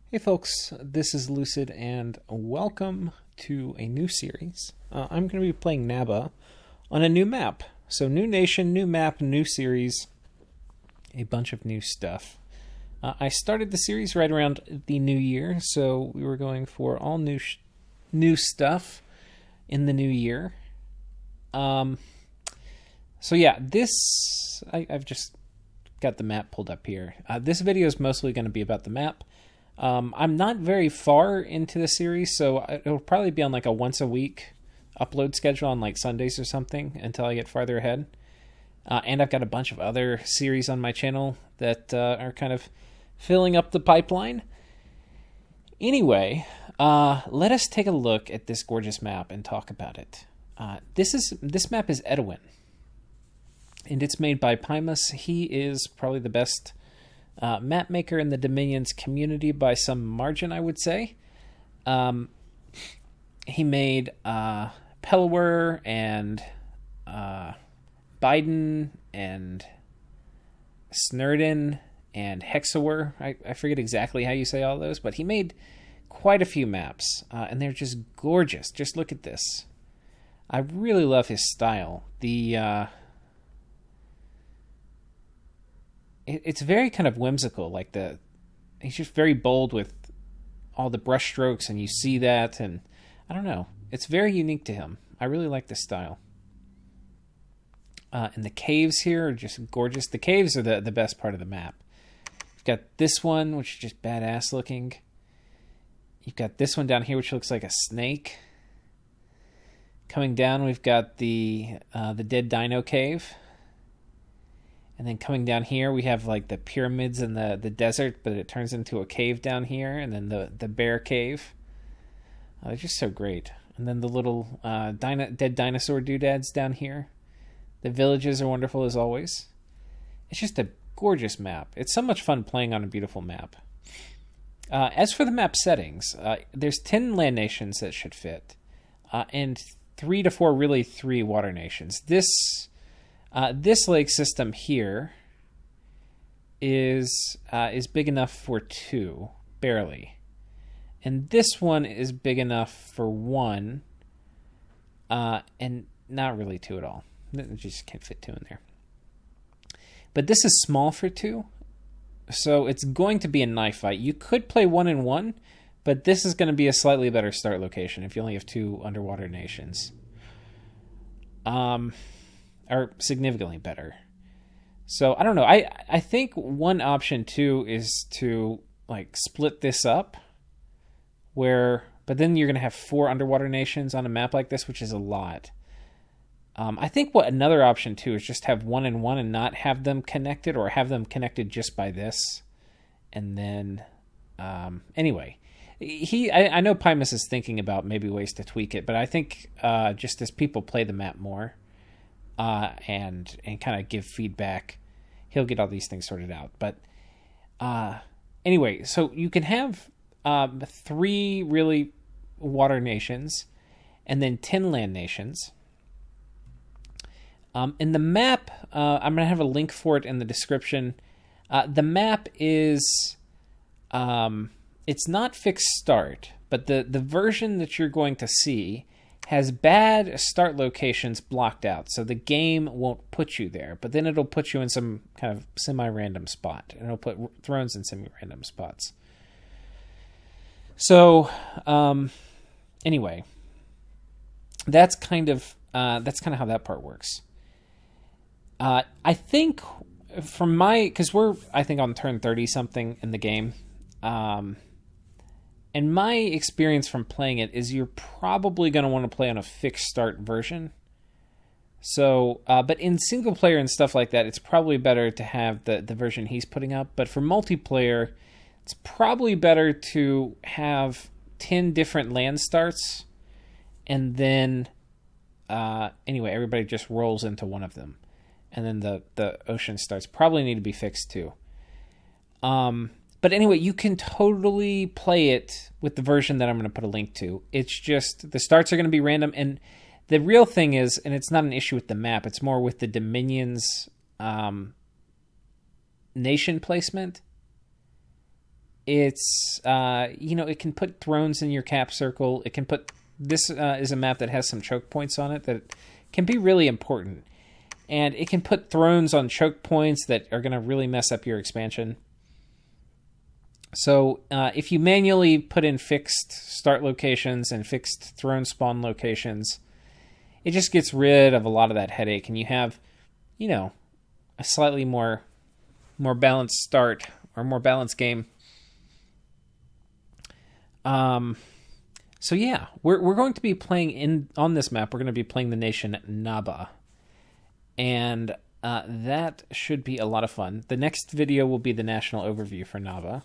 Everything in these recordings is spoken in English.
Hey folks, this is Lucid and welcome to a new series. I'm going to be playing Naba on a new map. So new nation, new map, new series, a bunch of new stuff. I started the series right around the new year, so we were going for all new stuff in the new year. So yeah, I've just got the map pulled up here. This video is mostly going to be about the map. I'm not very far into the series, so it'll probably be on like a once a week upload schedule on like Sundays or something until I get farther ahead. And I've got a bunch of other series on my channel that are kind of filling up the pipeline. Anyway, let us take a look at this gorgeous map and talk about it. This map is Edowyn, and it's made by Pymus. He is probably the best map maker in the Dominions community by some margin, I would say. He made Pelwer and Biden and Snurden and Hexawar. I forget exactly how you say all those, but he made quite a few maps, and they're just gorgeous. Just look at this. I really love his style. It's very kind of whimsical. He's just very bold with all the brush strokes, and you see that, and I don't know. It's very unique to him. I really like this style. And the caves here are just gorgeous. The caves are the best part of the map. You've got this one, which is just badass looking. You've got this one down here, which looks like a snake. Coming down, we've got the dead dino cave. And then coming down here, we have like the pyramids in the desert, but it turns into a cave down here. And then the bear cave. They're just so great. And then the little dead dinosaur doodads down here. The villages are wonderful as always. It's just a gorgeous map. It's so much fun playing on a beautiful map. As for the map settings, there's 10 land nations that should fit. And 3 to 4, really 3 water nations. This lake system here is big enough for 2, barely. And this one is big enough for 1, and not really 2 at all. It just can't fit 2 in there. But this is small for 2, so it's going to be a knife fight. You could play 1-1, but this is going to be a slightly better start location if you only have 2 underwater nations. Or significantly better. So I don't know. I think one option too is to like split this up, but then you're gonna have 4 underwater nations on a map like this, which is a lot. I think what another option too is just have 1-1 and not have them connected, or have them connected just by this, and then anyway. I know Pymus is thinking about maybe ways to tweak it, but I think just as people play the map more, and kind of give feedback, he'll get all these things sorted out. But anyway, so you can have 3 really water nations, and then 10 land nations. In the map, I'm going to have a link for it in the description. The map is, it's not fixed start, but the version that you're going to see has bad start locations blocked out, so the game won't put you there, but then it'll put you in some kind of semi-random spot, and it'll put thrones in semi-random spots. So, anyway, that's kind of how that part works. I think because we're on turn 30 something in the game, and my experience from playing it is you're probably going to want to play on a fixed start version. So, but in single player and stuff like that, it's probably better to have the version he's putting up. But for multiplayer, it's probably better to have 10 different land starts, and then anyway, everybody just rolls into one of them, and then the ocean starts probably need to be fixed too. But anyway, you can totally play it with the version that I'm going to put a link to. It's just the starts are going to be random, and the real thing is, and it's not an issue with the map, it's more with the Dominions nation placement. It's, it can put thrones in your cap circle. It can put, this is a map that has some choke points on it that can be really important. And it can put thrones on choke points that are going to really mess up your expansion. So if you manually put in fixed start locations and fixed throne spawn locations, it just gets rid of a lot of that headache, and you have, a slightly more balanced start or more balanced game. So yeah, we're going to be playing on this map. We're going to be playing the nation Naba, and that should be a lot of fun. The next video will be the national overview for Naba.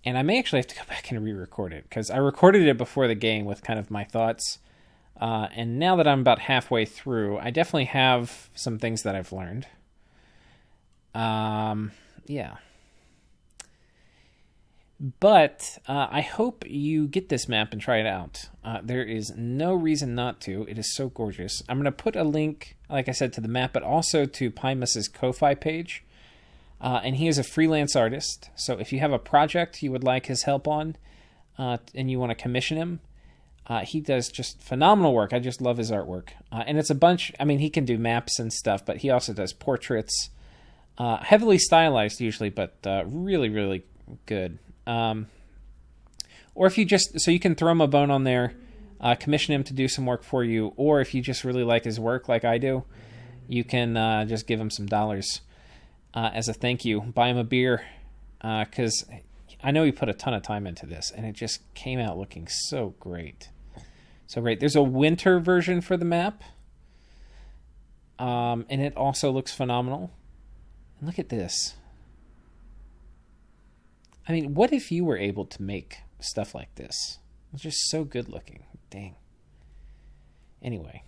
And I may actually have to go back and re-record it, because I recorded it before the game with kind of my thoughts. And now that I'm about halfway through, I definitely have some things that I've learned. Yeah. But I hope you get this map and try it out. There is no reason not to. It is so gorgeous. I'm going to put a link, like I said, to the map, but also to Pymus's Ko-Fi page. And he is a freelance artist, so if you have a project you would like his help on, and you want to commission him, he does just phenomenal work. I just love his artwork. And it's a bunch, he can do maps and stuff, but he also does portraits, heavily stylized usually, but really, really good. Or if you just, so you can throw him a bone on there, commission him to do some work for you, or if you just really like his work like I do, you can just give him some dollars. As a thank you, buy him a beer, because I know he put a ton of time into this, and it just came out looking so great. So great. There's a winter version for the map, and it also looks phenomenal. And look at this. What if you were able to make stuff like this? It's just so good looking. Dang. Anyway.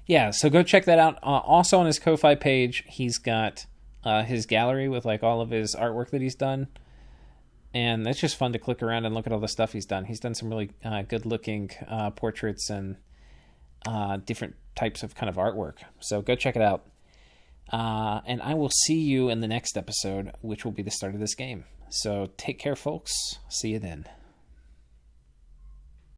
Yeah, so go check that out. Also on his Ko-Fi page, he's got his gallery with all of his artwork that he's done. And it's just fun to click around and look at all the stuff he's done. He's done some really good-looking portraits and different types of kind of artwork. So go check it out. And I will see you in the next episode, which will be the start of this game. So take care, folks. See you then.